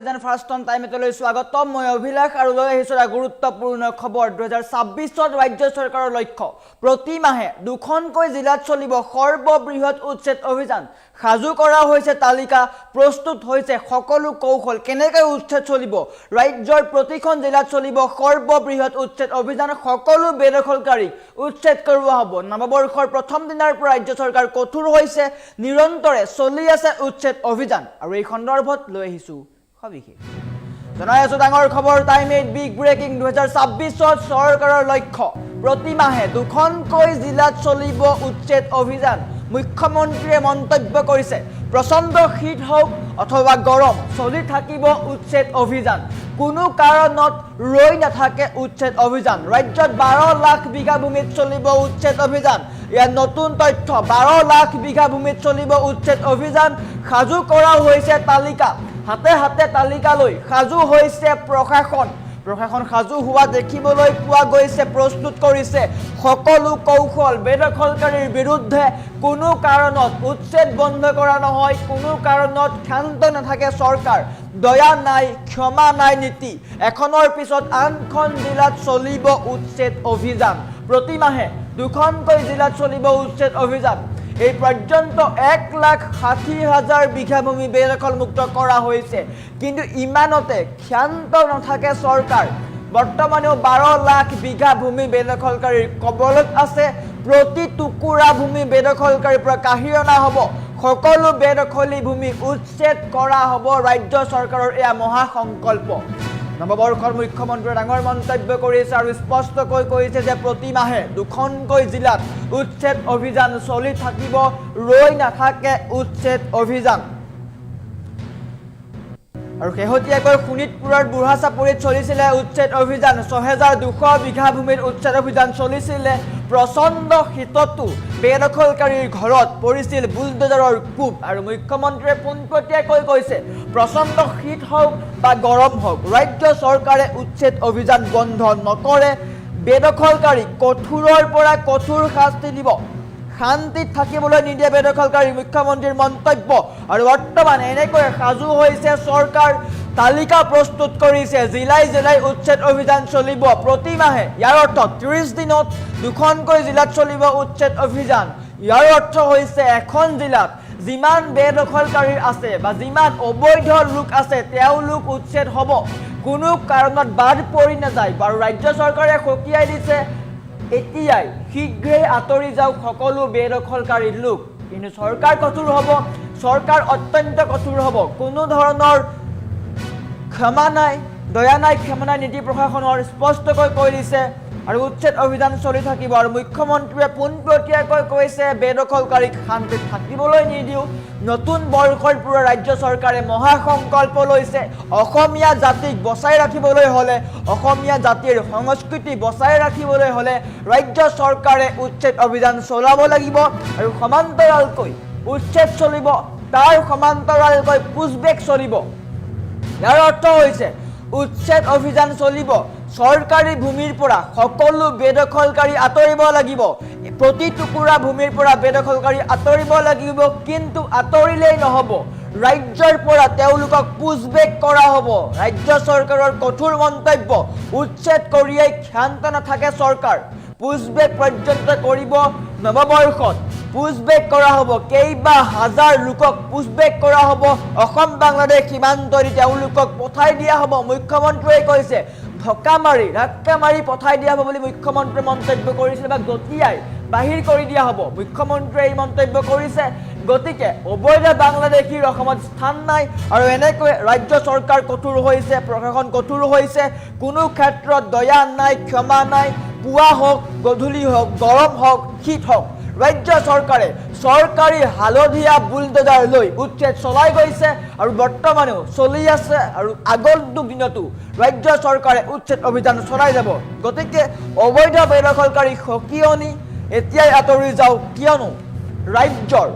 first on টাইমলৈ স্বাগতম মই অভিলাষ আৰু লৈ আহিছো গুৰুত্বপূৰ্ণ খবৰ 2026 ৰাজ্য চৰকাৰৰ লক্ষ্য প্ৰতি মাহে দুখনকৈ জিলাত চলিব সৰ্ববৃহৎ উচ্ছেদ অভিযান সাজু কৰা হৈছে তালিকা প্ৰস্তুত হৈছে সকলো কৌশল কেনেকৈ উচ্ছেদ চলিব ৰাজ্যৰ প্ৰতিখন জিলাত চলিব সৰ্ববৃহৎ উচ্ছেদ অভিযান সকলো বেদখলকাৰী উচ্ছেদ কৰোৱা হ'ব নৱবৰ্ষৰ প্ৰথম দিনৰ পৰা ৰাজ্য চৰকাৰ কঠোৰ হৈছে নিৰন্তৰে চলি আছে উচ্ছেদ অভিযান আৰু এই সন্দৰ্ভত লৈ আহিছো জনাই আছো ডাঙৰ খবৰ টাইম 8 বিগ ব্ৰেকিং 2026 চৰকাৰৰ লক্ষ্য প্ৰতি মাহে দুখনকৈ জিলাত চলিব উচ্ছেদ অভিযান মুখ্যমন্ত্ৰীয়ে মন্তব্য কৰিছে প্ৰচণ্ড শীত হওক অথবা গৰম চলি থাকিব উচ্ছেদ অভিযান কোনো কাৰণত ৰৈ নাথাকে উচ্ছেদ অভিযান ৰাজ্যত 12 লাখ বিঘা ভূমিত চলিব উচ্ছেদ অভিযান ইয়াৰ নতুন তথ্য 12 লাখ বিঘা ভূমিত চলিব উচ্ছেদ অভিযান সাজু কৰা হৈছে তালিকা হাতে হাতে তালিকা লৈ সাজু হৈছে প্ৰশাসন সাজু হোৱা দেখিবলৈ পোৱা গৈছে প্ৰস্তুত কৰিছে সকলো কৌশল বেদখলকাৰীৰ বিৰুদ্ধে কোনো কাৰণত উচ্ছেদ বন্ধ কৰা নহয় কোনো কাৰণত ক্ষান্ত নাথাকে চৰকাৰ দয়া নাই ক্ষমা নাই নীতি এখনৰ পিছত আনখন জিলাত চলিব উচ্ছেদ অভিযান প্ৰতি মাহে দুখনকৈ জিলাত চলিব উচ্ছেদ অভিযান এই পৰ্যন্ত 1,60,000 বিঘা ভূমি বেদখল মুক্ত কৰা হৈছে কিন্তু ইমানতে ক্ষান্ত নাথাকে চৰকাৰ বৰ্তমানেও 12 লাখ বিঘা ভূমি বেদখলকাৰীৰ কবলত আছে প্ৰতি টুকুৰা ভূমি বেদখলকাৰীৰ পৰা কাঢ়ি অনা হ'ব সকলো বেদখলি ভূমি উচ্ছেদ কৰা হ'ব ৰাজ্য চৰকাৰৰ এয়া মহা সংকল্প নৱবৰ্ষৰ মুখ্যমন্ত্ৰীয়ে ডাঙৰ মন্তব্য কৰিছে আৰু স্পষ্টকৈ কৈছে যে প্ৰতি মাহে দুখনকৈ জিলাত উচ্ছেদ অভিযান চলি থাকিব ৰৈ নাথাকে উচ্ছেদ অভিযান আৰু শেহতীয়াকৈ শোণিতপুৰৰ বুঢ়াচাপৰিত চলিছিলে উচ্ছেদ অভিযান ৬,২০০ বিঘা ভূমিৰ উচ্ছেদ অভিযান চলিছিলে প্ৰচণ্ড শীততো বেদখলকাৰীৰ ঘৰত পৰিছিল বুলডোজাৰৰ কোব আৰু মুখ্যমন্ত্ৰীয়ে পোনপটীয়াকৈ কৈছে প্ৰচণ্ড শীত হওক বা গৰম হওক ৰাজ্য চৰকাৰে উচ্ছেদ অভিযান বন্ধ নকৰে বেদখলকাৰী কঠোৰৰ পৰা কঠোৰ শাস্তি দিব শান্তিত থাকিবলৈ নিদিয়ে বেদখলকাৰী মুখ্যমন্ত্ৰীৰ মন্তব্য আৰু বৰ্তমান এনেকৈ সাজু হৈছে চৰকাৰ তালিকা প্ৰস্তুত কৰিছে জিলাই জিলাই উচ্ছেদ অভিযান চলিব প্ৰতি মাহে ইয়াৰ অৰ্থ 30 দিনত দুখনকৈ জিলাত চলিব উচ্ছেদ অভিযান ইয়াৰ অৰ্থ হৈছে এখন জিলাত যিমান বেদখলকাৰী আছে বা যিমান অবৈধ লোক আছে তেওঁলোক উচ্ছেদ হ'ব কোনো কাৰণত বাদ পৰি নাযায় আৰু ৰাজ্য চৰকাৰে সকীয়াই দিছে এতিয়াই শীঘ্ৰেই আঁতৰি যাওক সকলো বেদখলকাৰী লোক কিন্তু চৰকাৰ কঠোৰ হ'ব চৰকাৰ অত্যন্ত কঠোৰ হ'ব কোনো ধৰণৰ ক্ষমা নাই দয়া নাই ক্ষমা নাই নীতি প্ৰশাসনৰ স্পষ্টকৈ কৈ দিছে আৰু উচ্ছেদ অভিযান চলি থাকিব আৰু মুখ্যমন্ত্ৰীয়ে পোনপটীয়াকৈ কৈছে বেদখলকাৰীক শান্তিত থাকিবলৈ নিদিও নতুন বৰ্ষৰ পৰা ৰাজ্য চৰকাৰে মহা সংকল্প লৈছে অসমীয়া জাতিক বচাই ৰাখিবলৈ হ'লে অসমীয়া জাতিৰ সংস্কৃতি বচাই ৰাখিবলৈ হ'লে ৰাজ্য চৰকাৰে উচ্ছেদ অভিযান চলাব লাগিব আৰু সমান্তৰালকৈ উচ্ছেদ চলিব তাৰ সমান্তৰালকৈ পুছবেক চলিব ইয়াৰ অৰ্থ হৈছে উচ্ছেদ অভিযান চলিব চৰকাৰী ভূমিৰ পৰা সকলো বেদখলকাৰী আঁতৰিব লাগিব প্ৰতি টুকুৰা ভূমিৰ পৰা বেদখলকাৰী আঁতৰিব লাগিব কিন্তু আঁতৰিলেই নহ'ব ৰাজ্যৰ পৰা তেওঁলোকক পুছবেক কৰা হ'ব ৰাজ্য চৰকাৰৰ কঠোৰ মন্তব্য উচ্ছেদ কৰিয়েই ক্ষান্ত নাথাকে চৰকাৰ পুছবেক পৰ্যন্ত কৰিব নৱবৰ্ষত পুছবেক কৰা হ'ব কেইবা হাজাৰ লোকক পুছবেক কৰা হ'ব অসম বাংলাদেশ সীমান্তৰে তেওঁলোকক পঠাই দিয়া হ'ব মুখ্যমন্ত্ৰীয়ে কৈছে ধাক্কা মাৰি পঠাই দিয়া হ'ব বুলি মুখ্যমন্ত্ৰীয়ে মন্তব্য কৰিছিল বা গতিয়াই বাহিৰ কৰি দিয়া হ'ব মুখ্যমন্ত্ৰীয়ে এই মন্তব্য কৰিছে গতিকে অবৈধ বাংলাদেশীৰ অসমত স্থান নাই আৰু এনেকৈ ৰাজ্য চৰকাৰ কঠোৰ হৈছে প্ৰশাসন কঠোৰ হৈছে কোনো ক্ষেত্ৰত দয়া নাই ক্ষমা নাই পুৱা হওক গধূলি হওক গৰম হওক শীত হওক ৰাজ্য চৰকাৰে চৰকাৰী হালধীয়া বুলডোজাৰ লৈ উচ্ছেদ চলাই গৈছে আৰু বৰ্তমানেও চলি আছে আৰু আগন্তুক দিনতো ৰাজ্য চৰকাৰে উচ্ছেদ অভিযান চলাই যাব গতিকে অবৈধ বেদখলকাৰী সকিয়নি এতিয়াই আঁতৰি যাওক কিয়নো ৰাজ্যৰ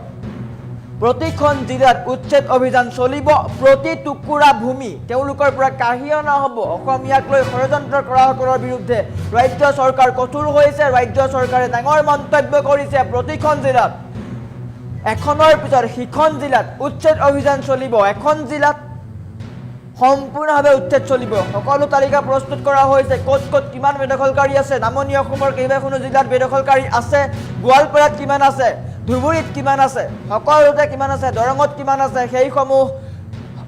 প্ৰতিখন জিলাত উচ্ছেদ অভিযান চলিব প্ৰতি টুকুৰা ভূমি তেওঁলোকৰ পৰা কাঢ়ি অনা হ'ব অসমীয়াক লৈ ষড়যন্ত্ৰ কৰাসকলৰ বিৰুদ্ধে ৰাজ্য চৰকাৰ কঠোৰ হৈছে ৰাজ্য চৰকাৰে ডাঙৰ মন্তব্য কৰিছে প্ৰতিখন জিলাত এখনৰ পিছত সিখন জিলাত উচ্ছেদ অভিযান চলিব এখন জিলাত সম্পূৰ্ণভাৱে উচ্ছেদ চলিব সকলো তালিকা প্ৰস্তুত কৰা হৈছে ক'ত ক'ত কিমান বেদখলকাৰী আছে নামনি অসমৰ কেইবাখনো জিলাত বেদখলকাৰী আছে গোৱালপাৰাত কিমান আছে ধুবুৰীত কিমান আছে সকলোতে কিমান আছে দৰঙত কিমান আছে সেইসমূহ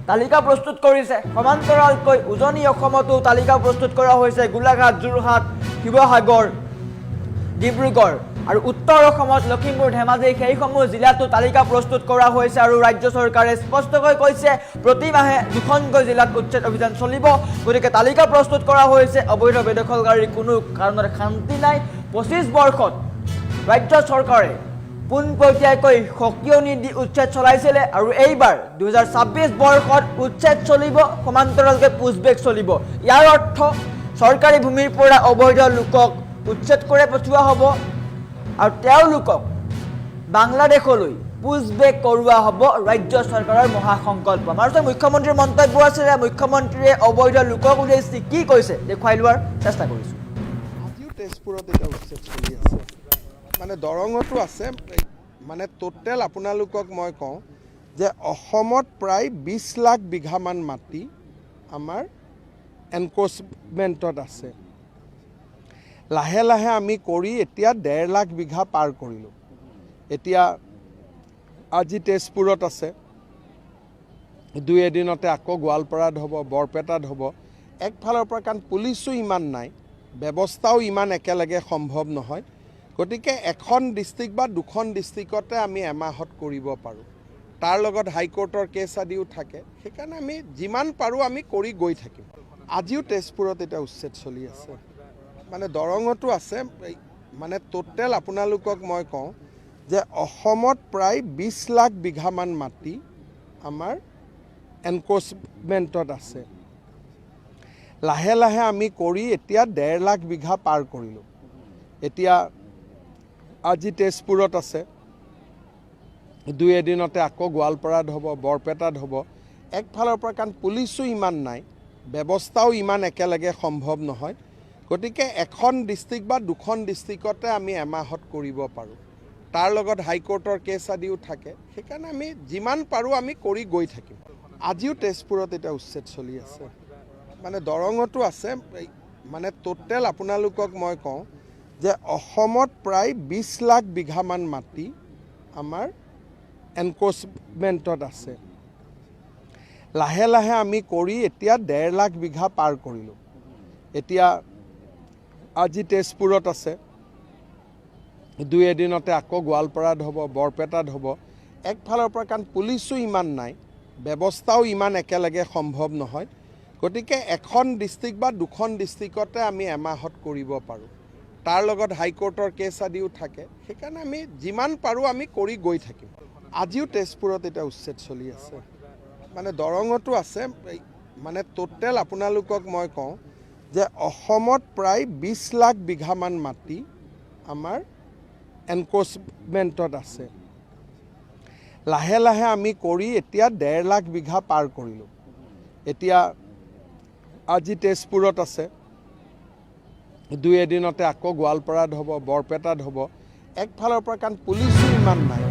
তালিকা প্ৰস্তুত কৰিছে সমান্তৰালকৈ উজনি অসমতো তালিকা প্ৰস্তুত কৰা হৈছে গোলাঘাট যোৰহাট শিৱসাগৰ ডিব্ৰুগড় আৰু উত্তৰ অসমত লখিমপুৰ ধেমাজি সেইসমূহ জিলাতো তালিকা প্ৰস্তুত কৰা হৈছে আৰু ৰাজ্য চৰকাৰে স্পষ্টকৈ কৈছে প্ৰতি মাহে দুখনকৈ জিলাত উচ্ছেদ অভিযান চলিব গতিকে তালিকা প্ৰস্তুত কৰা হৈছে অবৈধ বেদখলকাৰীৰ কোনো কাৰণত শান্তি নাই 25 বৰ্ষত ৰাজ্য চৰকাৰে পোনপটীয়াকৈ সকিয়নি দি উচ্ছেদ চলাইছিলে আৰু এইবাৰ 2026 বৰ্ষত উচ্ছেদ চলিব সমান্তৰালকৈ পুছবেক চলিব ইয়াৰ অৰ্থ চৰকাৰী ভূমিৰ পৰা অবৈধ লোকক উচ্ছেদ কৰি পঠোৱা হ'ব আৰু তেওঁলোকক বাংলাদেশলৈ পুছবেক কৰোৱা হ'ব ৰাজ্য চৰকাৰৰ মহাসংকল্প আমাৰ মুখ্যমন্ত্ৰীৰ মন্তব্য আছিলে মুখ্যমন্ত্ৰীয়ে অবৈধ লোকক উদ্দেশ্যি কি কৈছে দেখুৱাই লোৱাৰ চেষ্টা কৰিছোঁ আজিও তেজপুৰত এটা উচ্ছেদ চলি আছে মানে দৰঙতো আছে মানে টোটেল আপোনালোকক মই কওঁ যে অসমত প্ৰায় 20 লাখ বিঘামান মাটি আমাৰ এনক্ৰচমেণ্টত আছে লাহে লাহে আমি কৰি এতিয়া 1.5 লাখ বিঘা পাৰ কৰিলোঁ এতিয়া আজি তেজপুৰত আছে দুই এদিনতে আকৌ গোৱালপাৰাত হ'ব বৰপেটাত হ'ব একফালৰ পৰা কাৰণ পুলিচো ইমান নাই ব্যৱস্থাও ইমান একেলগে সম্ভৱ নহয় গতিকে এখন ডিষ্ট্ৰিক্ট বা দুখন ডিষ্ট্ৰিক্টতে আমি এমাহত কৰিব পাৰোঁ তাৰ লগত হাইকোৰ্টৰ কেছ আদিও থাকে সেইকাৰণে আমি যিমান পাৰোঁ আমি কৰি গৈ থাকিম আজিও তেজপুৰত এটা উচ্ছেদ চলি আছে মানে দৰঙতো আছে মানে টোটেল আপোনালোকক মই কওঁ যে অসমত প্ৰায় 20 লাখ বিঘামান মাটি আমাৰ এনক্ৰচমেণ্টত আছে লাহে লাহে আমি কৰি এতিয়া 1.5 লাখ বিঘা পাৰ কৰিলোঁ এতিয়া আজি তেজপুৰত আছে দুই এদিনতে আকৌ গোৱালপাৰাত হ'ব বৰপেটাত হ'ব একফালৰ পৰা কাৰণ পুলিচো ইমান নাই ব্যৱস্থাও ইমান একেলগে সম্ভৱ নহয় গতিকে এখন ডিষ্ট্ৰিক্ট বা দুখন ডিষ্ট্ৰিক্টতে আমি এমাহত কৰিব পাৰোঁ তাৰ লগত হাইকোৰ্টৰ কেছ আদিও থাকে সেইকাৰণে আমি যিমান পাৰোঁ আমি কৰি গৈ থাকিম আজিও তেজপুৰত এটা উচ্ছেদ চলি আছে মানে দৰঙতো আছে মানে টোটেল আপোনালোকক মই কওঁ যে অসমত প্ৰায় 20 লাখ বিঘামান মাটি আমাৰ এনক্ৰচমেণ্টত আছে লাহে লাহে আমি কৰি এতিয়া 1.5 লাখ বিঘা পাৰ কৰিলোঁ এতিয়া আজি তেজপুৰত আছে দুই এদিনতে আকৌ গোৱালপাৰাত হ'ব বৰপেটাত হ'ব একফালৰ পৰা কাৰণ পুলিচো ইমান নাই ব্যৱস্থাও ইমান একেলগে সম্ভৱ নহয় গতিকে এখন ডিষ্ট্ৰিক্ট বা দুখন ডিষ্ট্ৰিক্টতে আমি এমাহত কৰিব পাৰোঁ তাৰ লগত হাইকোৰ্টৰ কেছ আদিও থাকে সেইকাৰণে আমি যিমান পাৰোঁ আমি কৰি গৈ থাকিম আজিও তেজপুৰত এটা উচ্ছেদ চলি আছে মানে দৰঙতো আছে মানে টোটেল আপোনালোকক মই কওঁ যে অসমত প্ৰায় 20 লাখ বিঘামান মাটি আমাৰ এনক্ৰচমেণ্টত আছে লাহে লাহে আমি কৰি এতিয়া 1.5 লাখ বিঘা পাৰ কৰিলোঁ এতিয়া আজি তেজপুৰত আছে দুই এদিনতে আকৌ গোৱালপাৰাত হ'ব বৰপেটাত হ'ব একফালৰ পৰা কাৰণ পুলিচো ইমান নাই